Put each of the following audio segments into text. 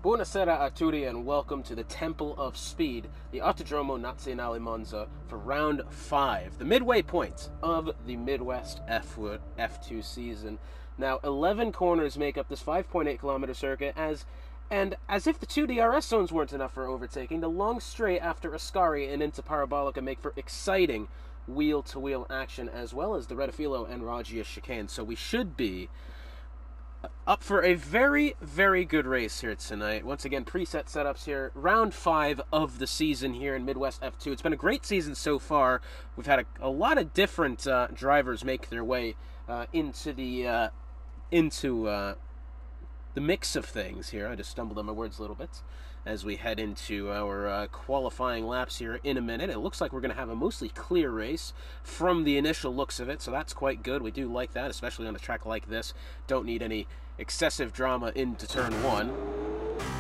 Buonasera a tutti and welcome to the Temple of Speed, the Autodromo Nazionale Monza for round 5, the midway point of the Midwest F2 season. Now, 11 corners make up this 5.8 kilometer circuit, and as if the two DRS zones weren't enough for overtaking, the long straight after Ascari and into Parabolica make for exciting wheel-to-wheel action, as well as the Rettifilo and Raggia chicane. So we should be up for a very, very good race here tonight. Once again, preset setups here. Round 5 of the season here in Midwest F2. It's been a great season so far. We've had a lot of different drivers make their way into the mix of things here. I just stumbled on my words a little bit as we head into our qualifying laps here in a minute. It looks like we're going to have a mostly clear race from the initial looks of it, so that's quite good. We do like that, especially on a track like this. Don't need any excessive drama into turn 1.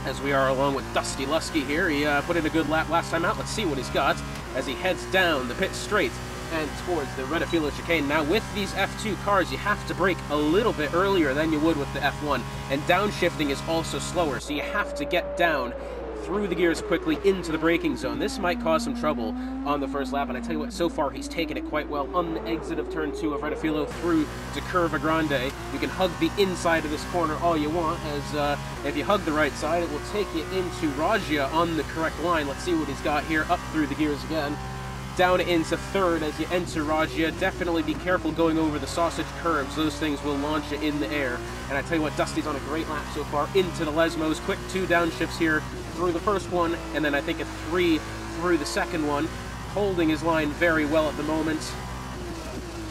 As we are along with Dusty Lusky here. He put in a good lap last time out. Let's see what he's got as he heads down the pit straight and towards the Rettifilo chicane. Now, with these F2 cars, you have to brake a little bit earlier than you would with the F1, and downshifting is also slower, so you have to get down through the gears quickly into the braking zone. This might cause some trouble on the first lap, and I tell you what, so far he's taken it quite well on the exit of turn 2 of Rettifilo through to Curva Grande. You can hug the inside of this corner all you want, as if you hug the right side, it will take you into Raggia on the correct line. Let's see what he's got here, up through the gears again. Down into third as you enter Raggia. Definitely be careful going over the sausage curves. Those things will launch you in the air. And I tell you what, Dusty's on a great lap so far into the Lesmos. Quick 2 downshifts here through the first one, and then I think a 3 through the second one. Holding his line very well at the moment.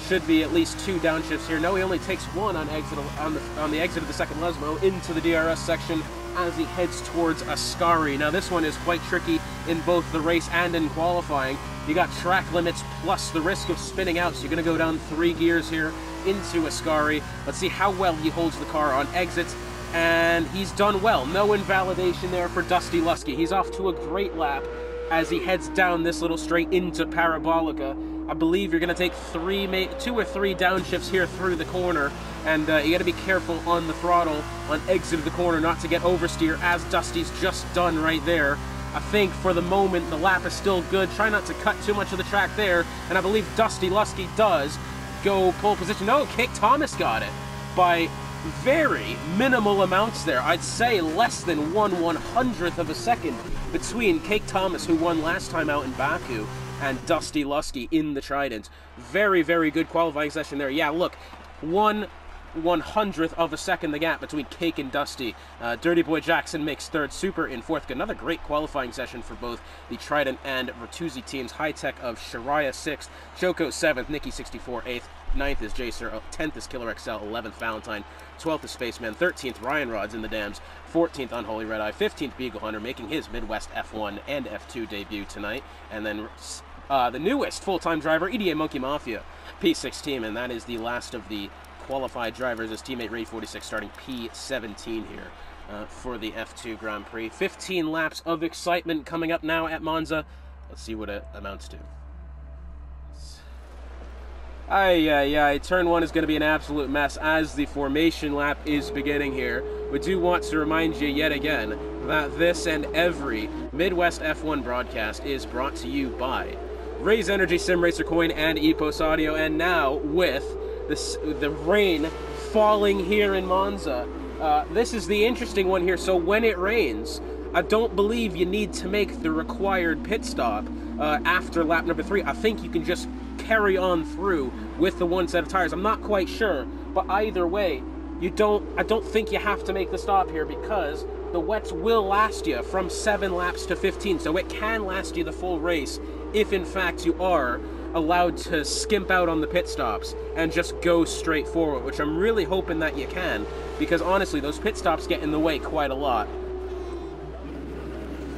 Should be at least 2 downshifts here. No, he only takes 1 on the exit of the second Lesmo into the DRS section as he heads towards Ascari. Now, this one is quite tricky in both the race and in qualifying. You got track limits plus the risk of spinning out, so you're going to go down 3 gears here into Ascari. Let's see how well he holds the car on exits, and he's done well. No invalidation there for Dusty Lusky. He's off to a great lap as he heads down this little straight into Parabolica. I believe you're going to take 2 or 3 downshifts here through the corner, and you got to be careful on the throttle on exit of the corner not to get oversteer, as Dusty's just done right there. I think for the moment the lap is still good. Try not to cut too much of the track there, and I believe Dusty Lusky does go pole position. No, Cake Thomas got it by very minimal amounts there. I'd say less than 1/100th of a second between Cake Thomas, who won last time out in Baku, and Dusty Lusky in the Trident. Very, very good qualifying session there. Yeah, look, 1/100th of a second the gap between Cake and Dusty. Dirty Boy Jackson makes 3rd, Super in 4th. Another great qualifying session for both the Trident and Bertuzzi teams. High Tech of Shariah 6th, Choco 7th, Nikki 64 8th, 9th is Jacer, 10th is Killer XL, 11th Valentine, 12th is Spaceman, 13th Ryan Rods in the Dams, 14th Unholy Red Eye, 15th Beagle Hunter, making his Midwest F1 and F2 debut tonight, and then the newest full-time driver, EDA Monkey Mafia, P6 team, and that is the last of the qualified drivers. His teammate Ray 46 starting P17 here for the F2 Grand Prix. 15 laps of excitement coming up now at Monza. Let's see what it amounts to. Turn 1 is going to be an absolute mess as the formation lap is beginning here. We do want to remind you yet again that this and every Midwest F1 broadcast is brought to you by Raze Energy, Sim Racer Coin, and Epos Audio. And now, with the rain falling here in Monza, this is the interesting one here. So when it rains, I don't believe you need to make the required pit stop after lap number 3. I think you can just carry on through with the 1 set of tires. I'm not quite sure, but either way, I don't think you have to make the stop here, because the wets will last you from 7 laps to 15, so it can last you the full race if in fact you are allowed to skimp out on the pit stops and just go straight forward, which I'm really hoping that you can, because honestly, those pit stops get in the way quite a lot.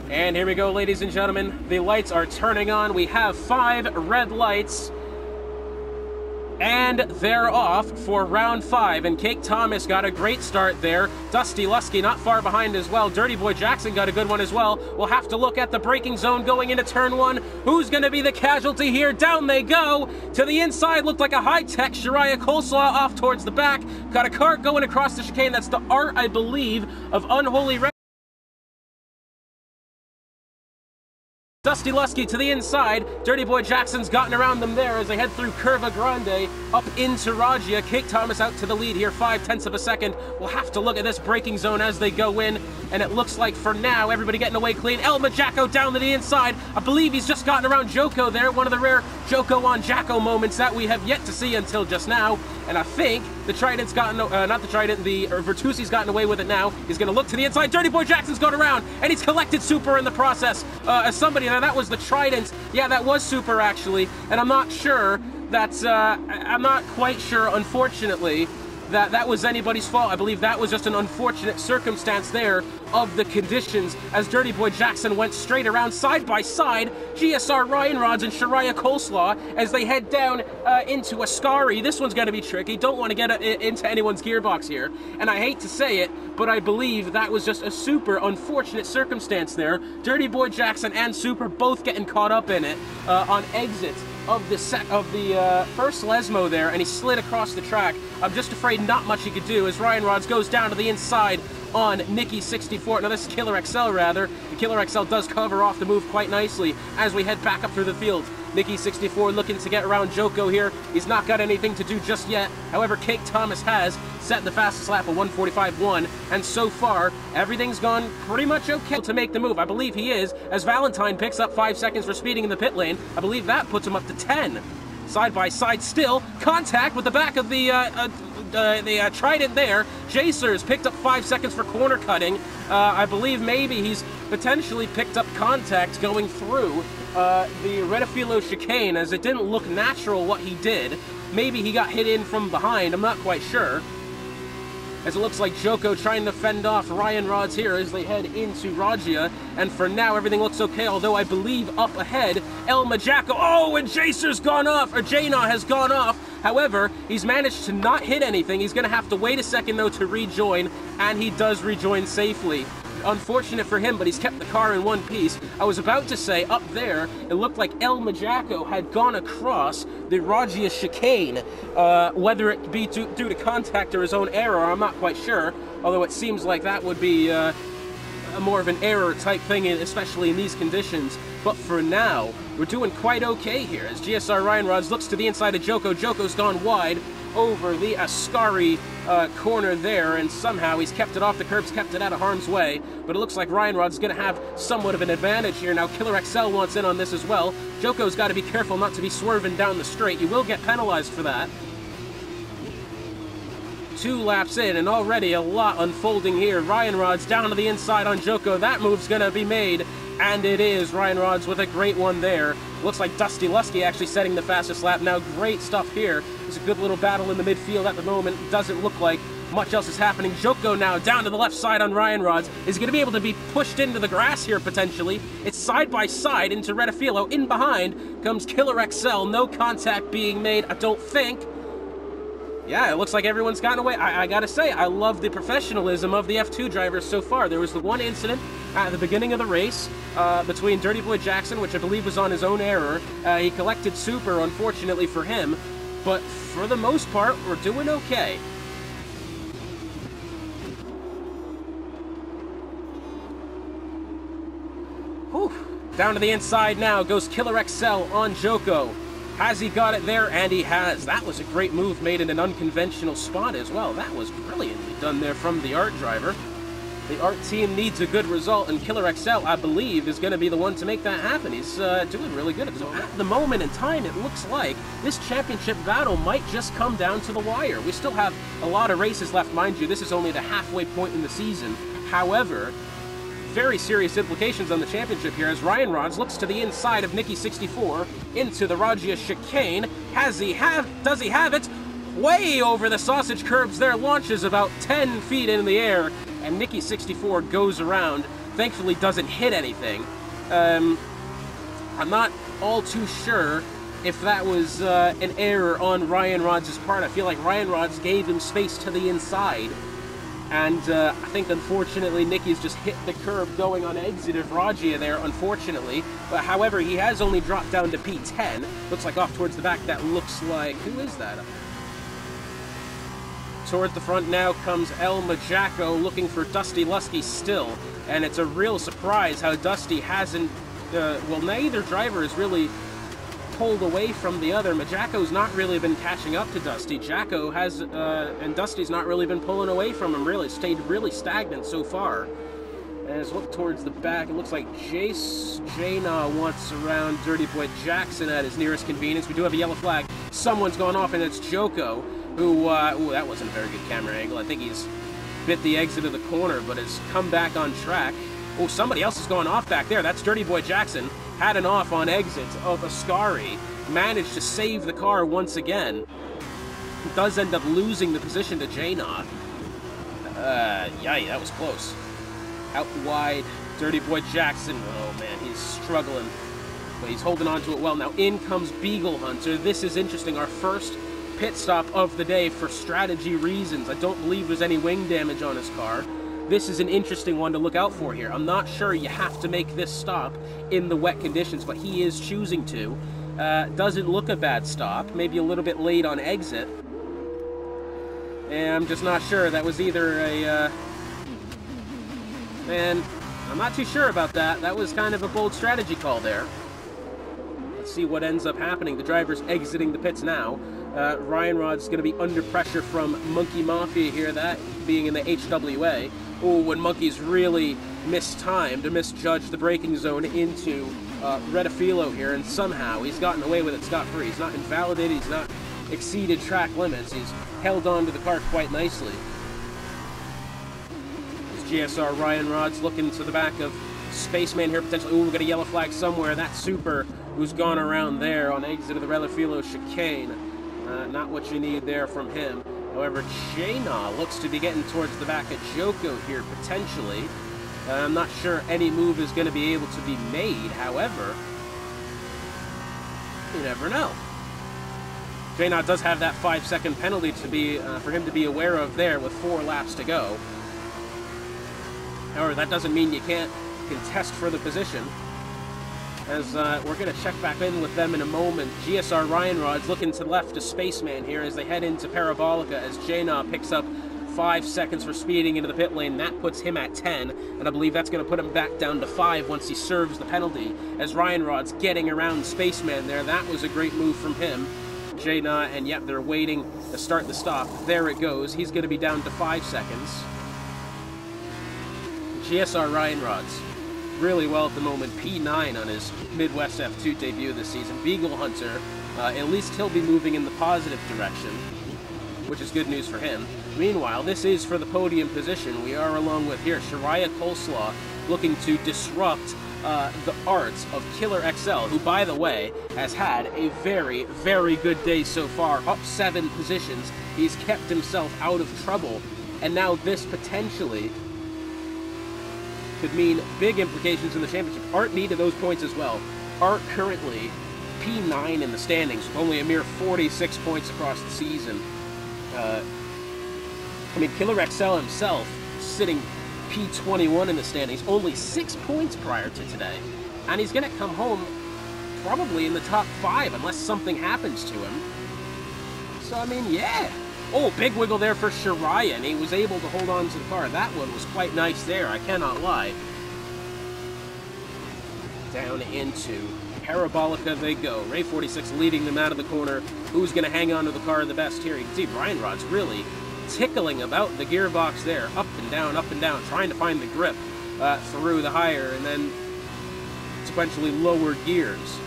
And here we go, ladies and gentlemen. The lights are turning on. We have 5 red lights, and they're off for round 5. And Cake Thomas got a great start there. Dusty Lusky not far behind as well. Dirty Boy Jackson got a good one as well. We'll have to look at the braking zone going into turn 1. Who's going to be the casualty here? Down they go. To the inside, looked like a high-tech Shariah Coleslaw off towards the back. Got a cart going across the chicane. That's the art, I believe, of Unholy Red. Dusty Lusky to the inside. Dirty Boy Jackson's gotten around them there as they head through Curva Grande up into Raggia. Kate Thomas out to the lead here, 0.5 of a second. We'll have to look at this braking zone as they go in, and it looks like for now everybody getting away clean. El Majacco down to the inside. I believe he's just gotten around Joko there, one of the rare Joko on Jacko moments that we have yet to see until just now. And I think the Trident's gotten, not the Trident, the Virtusi's gotten away with it now. He's going to look to the inside. Dirty Boy Jackson's gone around, and he's collected Super in the process. As somebody, now that was the Trident. Yeah, that was Super, actually. And I'm not sure that, I'm not quite sure, unfortunately, that was anybody's fault. I believe that was just an unfortunate circumstance there of the conditions as Dirty Boy Jackson went straight around side by side. GSR Ryan Rods and Shariah Coleslaw as they head down into Ascari. This one's going to be tricky. Don't want to get into anyone's gearbox here. And I hate to say it, but I believe that was just a super unfortunate circumstance there. Dirty Boy Jackson and Super both getting caught up in it on exit of the first Lesmo there, and he slid across the track. I'm just afraid not much he could do as Ryan Rods goes down to the inside on Nikki 64. Now this is Killer XL rather. The Killer XL does cover off the move quite nicely as we head back up through the field. Nikki 64 looking to get around Joko here. He's not got anything to do just yet. However, Cake Thomas has set the fastest lap of 1:45.1, and so far everything's gone pretty much okay to make the move. I believe he is, as Valentine picks up 5 seconds for speeding in the pit lane. I believe that puts him up to 10. Side by side still, contact with the back of the Trident there. Jacers picked up 5 seconds for corner cutting. I believe maybe he's potentially picked up contact going through the Redifilo chicane, as it didn't look natural what he did. Maybe he got hit in from behind, I'm not quite sure. As it looks like Joko trying to fend off Ryan Rods here as they head into Raggia. And for now, everything looks okay, although I believe up ahead, El Majacco, oh, and Jacer's gone off, or Jaina has gone off. However, he's managed to not hit anything. He's going to have to wait a second, though, to rejoin, and he does rejoin safely. Unfortunate for him, but he's kept the car in one piece. I was about to say, up there, it looked like El Majacco had gone across the Raggia chicane. Whether it be due to contact or his own error, I'm not quite sure. Although it seems like that would be more of an error type thing, especially in these conditions. But for now, we're doing quite okay here as GSR Ryan Rods looks to the inside of Joko. Joko's gone wide over the Ascari corner there, and somehow he's kept it off the curbs, kept it out of harm's way. But it looks like Ryan Rod's going to have somewhat of an advantage here. Now Killer XL wants in on this as well. Joko's got to be careful not to be swerving down the straight. You will get penalized for that. 2 laps in, and already a lot unfolding here. Ryan Rod's down to the inside on Joko. That move's going to be made, and it is. Ryan Rods with a great one there. Looks like Dusty Lusky actually setting the fastest lap. Now, great stuff here. It's a good little battle in the midfield at the moment. Doesn't look like much else is happening. Joko now down to the left side on Ryan Rods. Is going to be able to be pushed into the grass here, potentially. It's side by side into Redifilo. In behind comes Killer XL. No contact being made, I don't think. Yeah, it looks like everyone's gotten away. I gotta say, I love the professionalism of the F2 drivers so far. There was the one incident at the beginning of the race between Dirty Boy Jackson, which I believe was on his own error. He collected Super, unfortunately for him. But for the most part, we're doing okay. Whew. Down to the inside now goes Killer XL on Joko. Has he got it there? And he has. That was a great move made in an unconventional spot as well. That was brilliantly done there from the Art driver. The Art team needs a good result, and Killer XL, I believe, is going to be the one to make that happen. He's doing really good. So at the moment in time, it looks like this championship battle might just come down to the wire. We still have a lot of races left, mind you. This is only the halfway point in the season. However, very serious implications on the championship here as Ryan Rods looks to the inside of Nikki 64 into the Raggia chicane. Does he have it? Way over the sausage curbs there, launches about 10 feet in the air, and Nikki 64 goes around. Thankfully doesn't hit anything. I'm not all too sure if that was an error on Ryan Rods' part. I feel like Ryan Rods gave him space to the inside. And I think, unfortunately, Nicky's just hit the curb going on exit of Raggia there, unfortunately. But, however, he has only dropped down to P10. Looks like off towards the back, that looks like... Who is that? Towards the front now comes El Majacco looking for Dusty Lusky still. And it's a real surprise how Dusty hasn't well, neither driver is really pulled away from the other. Majako's not really been catching up to Dusty. Jacko has, and Dusty's not really been pulling away from him, really. Stayed really stagnant so far. As look towards the back, it looks like Jaina wants around Dirty Boy Jackson at his nearest convenience. We do have a yellow flag. Someone's gone off, and it's Joko, who, ooh, that wasn't a very good camera angle. I think he's bit the exit of the corner, but has come back on track. Oh, somebody else is going off back there. That's Dirty Boy Jackson. Had an off on exit of Ascari. Managed to save the car once again. Does end up losing the position to Jaina. Yay, that was close. Out wide, Dirty Boy Jackson. Oh man, he's struggling. But he's holding on to it well. Now in comes Beagle Hunter. This is interesting. Our first pit stop of the day for strategy reasons. I don't believe there's any wing damage on his car. This is an interesting one to look out for here. I'm not sure you have to make this stop in the wet conditions, but he is choosing to. Doesn't look a bad stop. Maybe a little bit late on exit. And I'm just not sure. That was either a... Man, I'm not too sure about that. That was kind of a bold strategy call there. Let's see what ends up happening. The driver's exiting the pits now. Ryan Rod's going to be under pressure from Monkey Mafia here, that being in the HWA. Oh, when Monkey's really mistimed or misjudged the braking zone into Redafilo here, and somehow he's gotten away with it scot-free. He's not invalidated, he's not exceeded track limits, he's held on to the car quite nicely. GSR Ryan Rod's looking to the back of Spaceman here, potentially. Ooh, we've got a yellow flag somewhere. That's Super, who's gone around there on exit of the Relafilo chicane. Not what you need there from him. However, Jaina looks to be getting towards the back of Joko here, potentially. I'm not sure any move is going to be able to be made. However, you never know. Jaina does have that 5-second penalty to be for him to be aware of there with 4 laps to go. However, that doesn't mean you can't contest for the position. As we're going to check back in with them in a moment. GSR Ryan Rod's looking to the left to Spaceman here as they head into Parabolica, as Jaina picks up 5 seconds for speeding into the pit lane. That puts him at 10, and I believe that's going to put him back down to 5 once he serves the penalty. As Ryan Rod's getting around Spaceman there, that was a great move from him. Jaina, and yep, they're waiting to start the stop. There it goes. He's going to be down to 5 seconds. GSR Ryan Rod's really well at the moment. P9 on his Midwest F2 debut this season. Beagle Hunter, at least he'll be moving in the positive direction, which is good news for him. Meanwhile, this is for the podium position. We are along with here Shariah Coleslaw looking to disrupt the arts of Killer XL, who, by the way, has had a very, very good day so far. Up 7 positions. He's kept himself out of trouble, and now this potentially could mean big implications in the championship. Art needed those points as well. Art currently P9 in the standings, with only a mere 46 points across the season. I mean, Killer XL himself sitting P21 in the standings, only 6 points prior to today. And he's going to come home probably in the top 5 unless something happens to him. So, I mean, yeah. Oh, big wiggle there for Shariah, and he was able to hold on to the car. That one was quite nice there, I cannot lie. Down into Parabolica they go. Ray 46 leading them out of the corner. Who's going to hang on to the car the best here? You can see Ryan Rod's really tickling about the gearbox there. Up and down, trying to find the grip through the higher and then sequentially lower gears.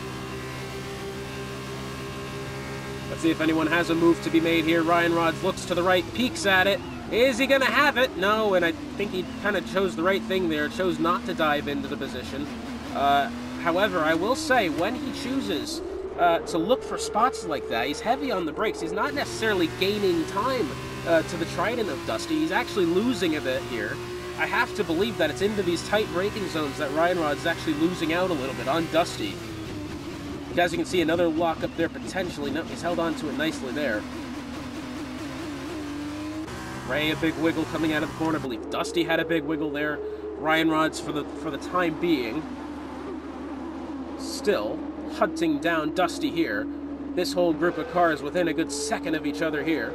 Let's see if anyone has a move to be made here. Ryan Rod's looks to the right, peeks at it. Is he going to have it? No, and I think he kind of chose the right thing there. Chose not to dive into the position. However, I will say, when he chooses to look for spots like that, he's heavy on the brakes. He's not necessarily gaining time to the trident of Dusty. He's actually losing a bit here. I have to believe that it's into these tight braking zones that Ryan Rod's actually losing out a little bit on Dusty. As you can see, another lock up there potentially. No, he's held on to it nicely there. Ray, a big wiggle coming out of the corner. I believe Dusty had a big wiggle there. Ryan Rod's, for the time being, still hunting down Dusty here. This whole group of cars within a good second of each other here.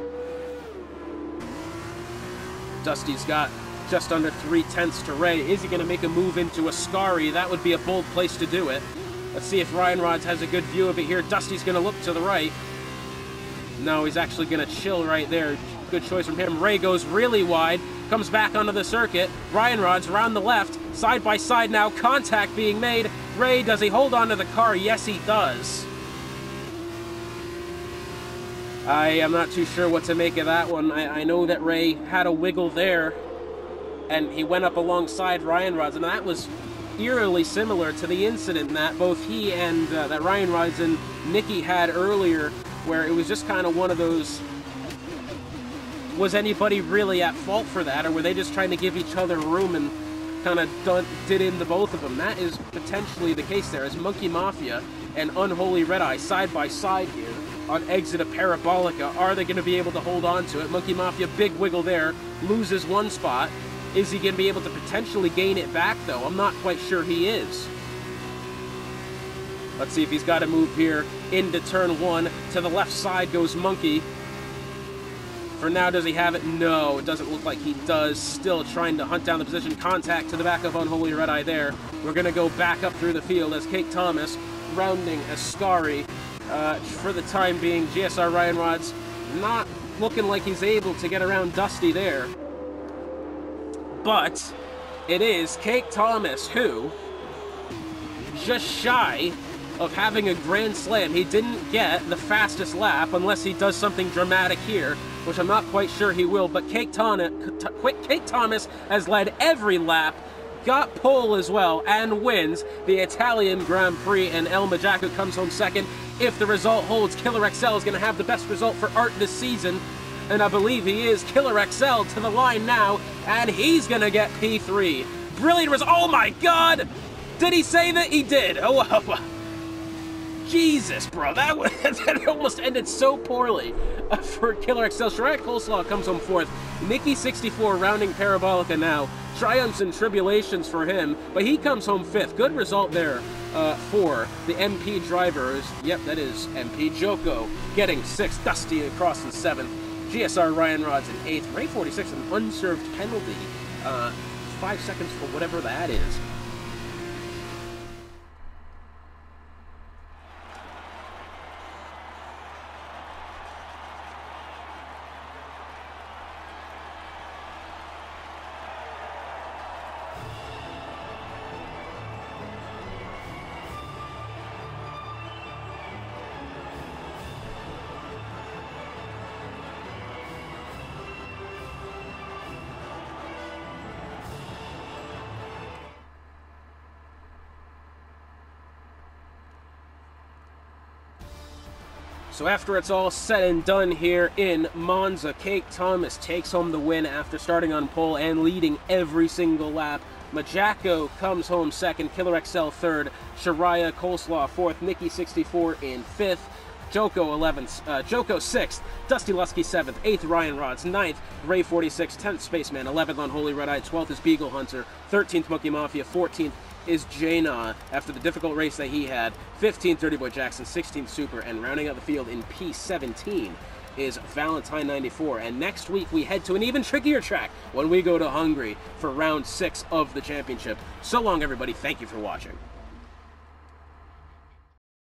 Dusty's got just under 3/10 to Ray. Is he going to make a move into Ascari? That would be a bold place to do it. Let's see if Ryan Rods has a good view of it here. Dusty's going to look to the right. No, he's actually going to chill right there. Good choice from him. Ray goes really wide, comes back onto the circuit. Ryan Rods around the left, side by side now, contact being made. Ray, does he hold on to the car? Yes, he does. I am not too sure what to make of that one. I know that Ray had a wiggle there, and he went up alongside Ryan Rods, and that was eerily similar to the incident that both he and that Ryan Rods and Nicky had earlier, where it was just kind of one of those, was anybody really at fault for that, or were they just trying to give each other room and kind of did into both of them? That is potentially the case there, as Monkey Mafia and Unholy Red Eye side by side here on exit of Parabolica. Are they going to be able to hold on to it? Monkey Mafia, big wiggle there, loses one spot. Is he going to be able to potentially gain it back, though? I'm not quite sure he is. Let's see if he's got to move here into turn one. To the left side goes Monkey. For now, does he have it? No, it doesn't look like he does. Still trying to hunt down the position. Contact to the back of Unholy Red Eye there. We're going to go back up through the field as Kate Thomas rounding Ascari. For the time being, GSR Ryan Rods not looking like he's able to get around Dusty there. But it is Kate Thomas who, just shy of having a grand slam, he didn't get the fastest lap unless he does something dramatic here, which I'm not quite sure he will. But Kate Thomas has led every lap, got pole as well, and wins the Italian Grand Prix, and El Majaku comes home second. If the result holds, Killer XL is going to have the best result for Art this season, and I believe he is. Killer XL to the line now, and he's going to get P3. Brilliant result. Oh my god! Did he say that? He did. Oh, Jesus, bro. That almost ended so poorly for Killer XL. Shariah Coleslaw comes home fourth. Nicky 64 rounding Parabolica now. Triumphs and tribulations for him, but he comes home fifth. Good result there for the MP drivers. Yep, that is MP. Joko getting sixth. Dusty across in seventh. GSR Ryan Rods in eighth. Ray 46, an unserved penalty. 5 seconds for whatever that is. So after it's all said and done here in Monza, Kate Thomas takes home the win after starting on pole and leading every single lap. Majako comes home second, Killer XL third, Shariah Coleslaw fourth, Nicky 64 in fifth, Joko 11th, Joko 6th, Dusty Lusky 7th, 8th Ryan Rods, 9th Ray 46, 10th Spaceman, 11th Unholy Red Eye, 12th is Beagle Hunter, 13th Monkey Mafia, 14th is Jaina after the difficult race that he had, 15th Dirty Boy Jackson, 16th Super, and rounding out the field in P17 is Valentine 94. And next week we head to an even trickier track when we go to Hungary for round 6 of the championship. So long everybody, thank you for watching.